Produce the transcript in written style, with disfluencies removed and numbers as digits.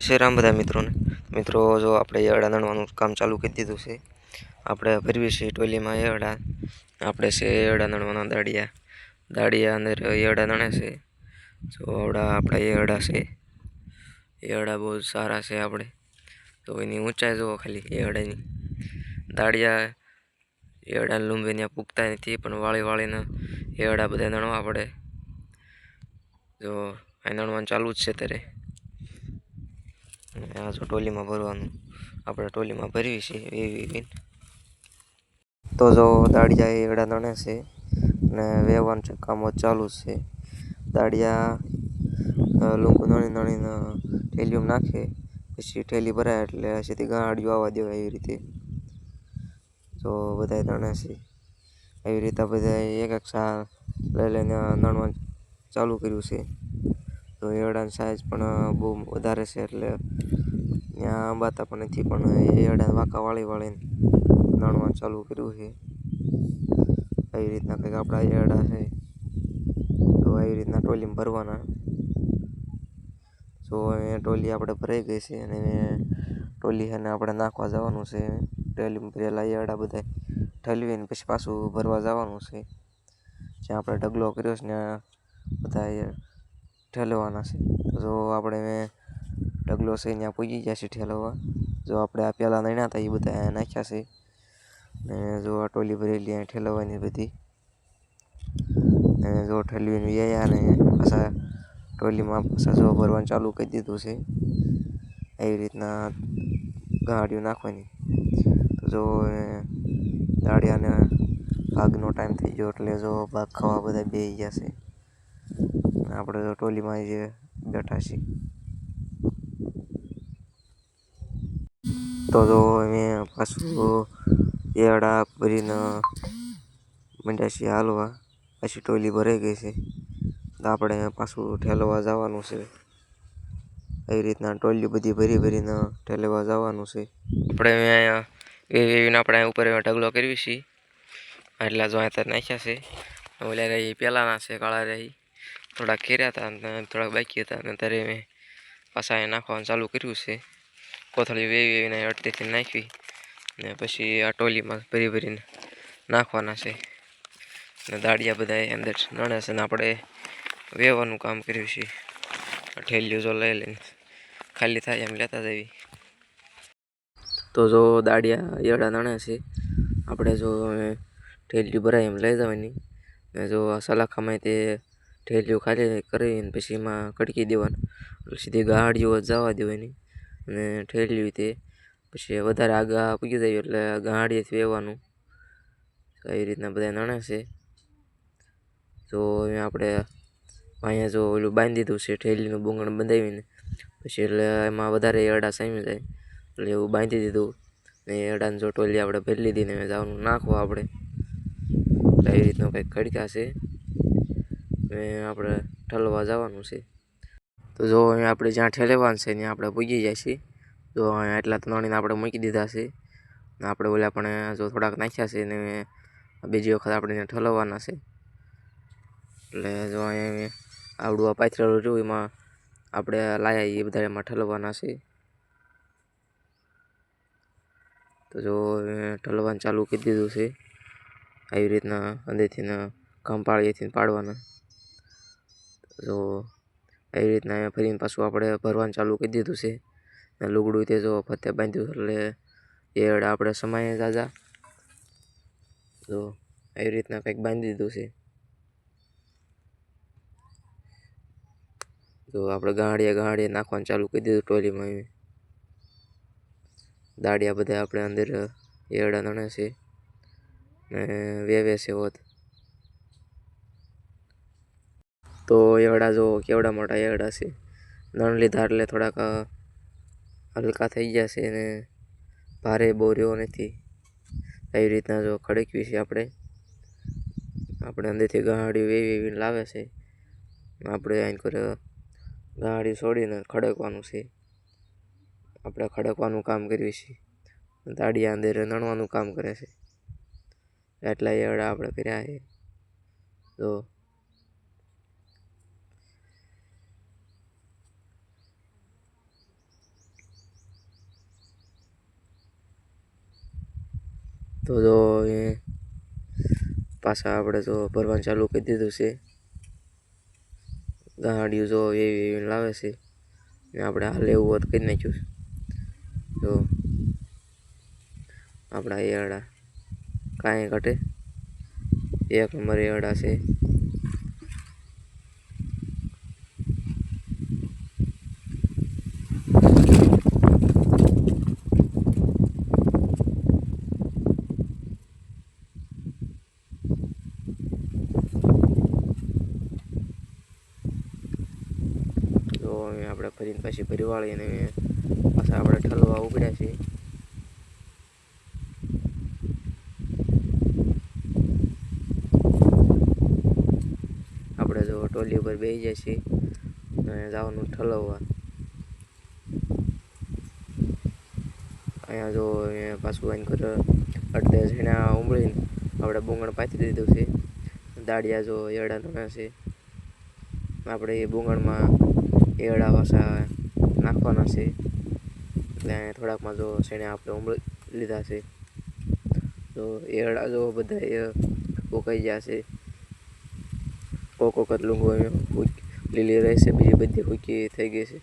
શ્રી રામ બધા મિત્રોને. મિત્રો, જો આપણે એરડા દણવાનું કામ ચાલુ કરી દીધું છે. આપણે ભરવી છે ટોલીમાં એરડા. આપણે છે એરડા દણવાના દાડિયા અંદર એરડા દણે છે. જો આવડા આપણા એરડા છે. એરડા બહુ સારા છે આપણે. તો એની ઊંચાઈ જુઓ ખાલી એરડાની. દાડિયા એરડા લૂંબે ત્યાં પૂગતા નથી, પણ વાળીને એરડા બધા દણવા પડે. જો અહીં દણવાનું ચાલુ જ છે ત્યારે. આ જો ટોલીમાં ભરવાનું આપણે ટોલીમાં ભરવી છે એવી. તો જો દાડિયા એરડા દણે છે ને વેવાનું છે, કામ ચાલુ જ છે. દાડિયા લૂંબુ દણીને ઠેલીમાં નાખે, પછી ઠેલી ભરાય એટલે સીધી ગાડીઓ આવવા દેવાય એવી રીતે. જો બધા દણે છે એવી રીતે બધા એક સા લઈને દણવાનું ચાલુ કર્યું છે. તો એરડાની સાઈઝ પણ બહુ વધારે છે, એટલે ત્યાં અંબાતા પણ નથી, પણ એરડા વાંકા વાળીને દણવાનું ચાલુ કર્યું છે. આવી રીતના કંઈક આપણા એરડા છે. તો આવી રીતના ટોલીમાં ભરવાના. જો ટોલી આપણે ભરાઈ ગઈ છે અને ટોલી છે ને આપણે નાખવા જવાનું છે. ટોલીમાં ભરેલા એરડા બધા ઠલવીને પછી પાછું ભરવા જવાનું છે. જ્યાં આપણે ઢગલો કર્યો છે ને બધા ઠેલવાના છે. જો આપણે ઢગલો છે ત્યાં પૂગી ગયા છે ઠેલવા. જો આપણે આ પહેલાં નણ્યા હતા એ બધા નાખ્યા છે. ને જો આ ટોલી ભરેલી અહીં ઠેલવાની બધી. અને જો ઠેલવીને વ્યાયા ને પાછા ટોલીમાં પાછા જો ભરવાનું ચાલુ કરી દીધું છે. એવી રીતના ગાડીઓ નાખવાની. તો જો દાડિયાને ભાગનો ટાઈમ થઈ ગયો, એટલે જો ભાગ ખાવા બધા બેસી ગયા છે. આપણે તો ટોલીમાં જે બેઠા છીએ. તો જો અમે પાછું એરડા ભરીને મંડ્યા છીએ હાલવા. પછી ટોલી ભરાઈ ગઈ છે, તો આપણે પાછું ઠેલવા જવાનું છે. એવી રીતના ટોલીઓ બધી ભરીને ઠેલવા જવાનું છે. આપણે અહીંયા વેવીને આપણે ઉપર ઢગલો કરવી છીએ. એટલા જો અહીંયા નાખ્યા છે. ઓલા રહી પહેલાંના છે, કાળા રહી થોડાક ખેર્યા હતા અને થોડાક બાકી હતા, અને ત્યારે મેં પાછા અહીંયા નાખવાનું ચાલુ કર્યું છે. કોથળી વેવીને અડધેથી નાખી ને પછી આ ટોલીમાં ભરીને નાખવાના છે. ને દાડિયા બધા અંદર નણે છે ને આપણે વેવાનું કામ કર્યું છે. ઠેલીઓ જો લઈને ખાલી થાય એમ લેતા જવી. તો જો દાડિયા એરડા નણે છે, આપણે જો ઠેલીઓ ભરાય એમ લઈ જવાની. ને જો સલાખામાં તે ઠેલીઓ ખાલી કરીને પછી એમાં કડકી દેવાનું, સીધી ગાડીઓ જવા દેવાની. અને ઠેલીઓ તે પછી વધારે આગળ પૂગી જાય એટલે ગાડીએથી વેવાનું. એવી રીતના બધા નણે છે. તો આપણે અહીંયા જો ઓલું બાંધી દીધું છે, ઠેલીનું બુંગણ બંધાવીને પછી, એટલે એમાં વધારે એરડા સામી જાય એટલે એવું બાંધી દીધું. ને એરડાને જો ટોલી આપણે ભરી લીધી ને જવાનું નાખવા આપણે. એવી રીતનું કંઈક ખડકા છે ને આપણે ઠલવા જવાનું છે. તો જો અહીંયા આપણે જ્યાં ઠેલવાનું છે ત્યાં આપણે પૂગી જાય છીએ. જો અહીંયા એટલા ત્રણેને આપણે મૂકી દીધા છે. ને આપણે ઓલા પણ જો થોડાક નાખ્યા છે ને બીજી વખત આપણે ઠલવવાના છે. એટલે જો અહીંયા આવડું આ પાથરેલું રહ્યું એમાં આપણે લાયા એ બધા એમાં ઠલવવાના છે. તો જો ઠલવાનું ચાલુ કરી દીધું છે. આવી રીતના અંદરથી કંપાળીએથી પાડવાના. જો એવી રીતના અહીંયા ફરીને પાછું આપણે ભરવાનું ચાલુ કરી દીધું છે. ને લુગડું તે જો ફતે બાંધ્યું એટલે એરડા આપણે સમાય જાજા. જો એવી રીતના કંઈક બાંધી દીધું છે. તો આપણે ગાડીએ નાખવાનું ચાલુ કરી દીધું ટોલીમાં. દાડિયા બધા આપણે અંદર એરડા નણે છે ને વેવે છે હોત. તો એરડા જો કેવડા મોટા એરડા છે. નણ લીધા એટલે થોડાક હલકા થઈ ગયા છે ને ભારે બહુ રહ્યો નથી. એવી રીતના જો ખડકવી છે આપણે અંદરથી ગાડી વેવીને લાવે છે. આપણે અહીં કરે ગાડી છોડીને ખડકવાનું છે. આપણે ખડકવાનું કામ કરીએ છીએ. દાડિયા અંદર નણવાનું કામ કરે છે. એટલા એરડા આપણે કર્યા છે. તો તો જો એ પાછા આપણે તો ભરવાનું ચાલુ કરી દીધું છે. ગાડીઓ જો એવી લાવે છે ને આપણે હાલ એવું હોત કરી નાખ્યું છે. તો આપણા એરડા કાંઈ ઘટે, એક નંબર એરડા છે. તો આપણે ફરીને પાછી ભરી વાળીને પાછા આપણે ઠલવા ઉગડ્યા છીએ. આપણે જો ટોલી ઉપર બેસી જાય છે અને જવાનું ઠલવવા. અહીંયા જો પાછું આઈને ઘર અડધે ઝીણા ઉમળીને આપણે બુંગણ પાથરી દીધું છે. દાળિયા જો એરડા નાના છે, આપણે એ બુંગણમાં એરડા પાછા નાખવાના છે. એટલે થોડાકમાં જો ઝીણા આપણે ઉમળી લીધા છે. તો એરડા જો બધા ઉકાઈ ગયા છે. કોક વખત લૂંગો લીલી રહેશે, બીજી બધી સૂકી થઈ ગઈ છે.